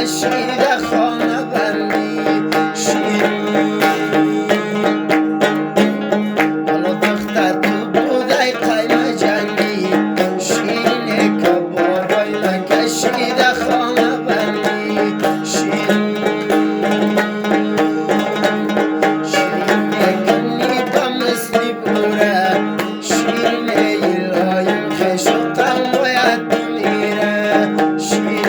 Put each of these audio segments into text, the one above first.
کشیده خانه بندی شیرین. حالا دختر تو بودای قیم جنگی شیرینه که بابای من کشیده خانه بندی شیرین. شیرینه که نیبا مثلی بوره شیرینه ایلایم خش و قم باید بمیره شیرین.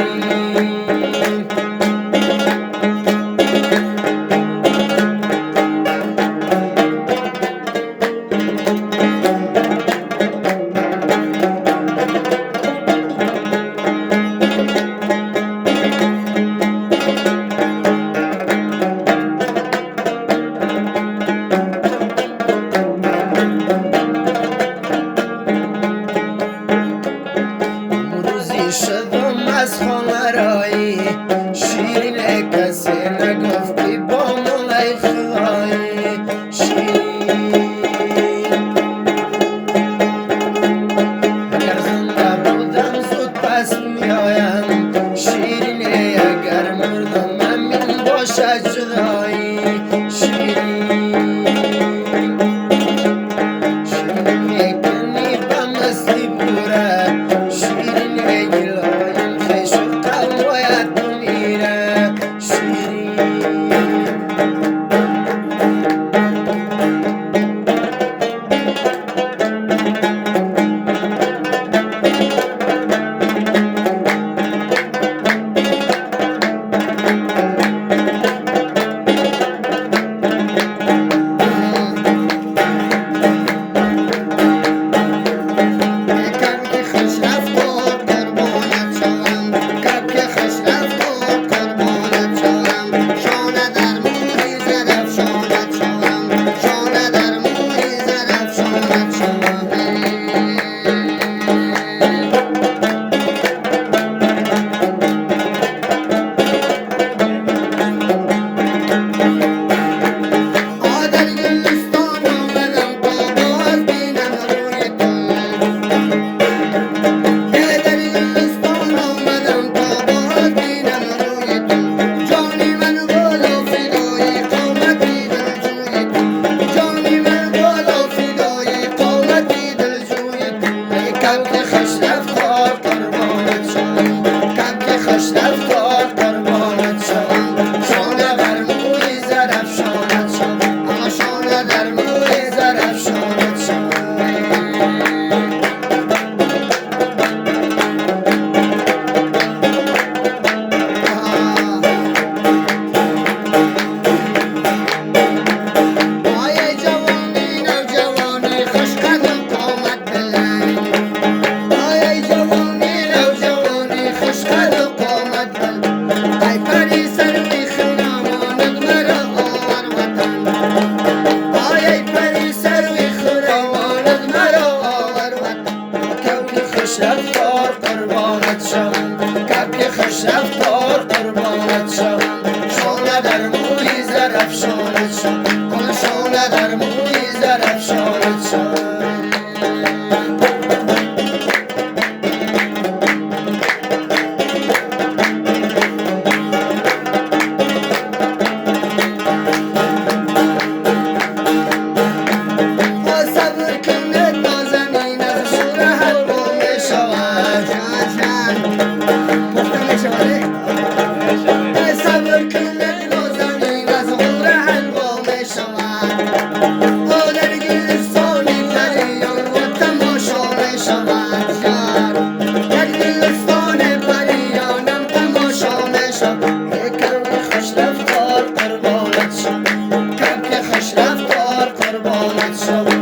شدم از خانه رایی شیرینه کسی نگفتی با مولای خدایی شیرین. اگر زنده بودم زود پس میایم شیرینه اگر مردم همین باشد جدایی شیرین. شیرینه که نیبا مثلی بوره شیرینه گلایم خش و قم باید بمیره شیرین. رفتار قربانت شوم کبک خوش رفتار قربانت شوم شانه در موی زرافشانت شوم شانه در موی زرافشانت شوم. So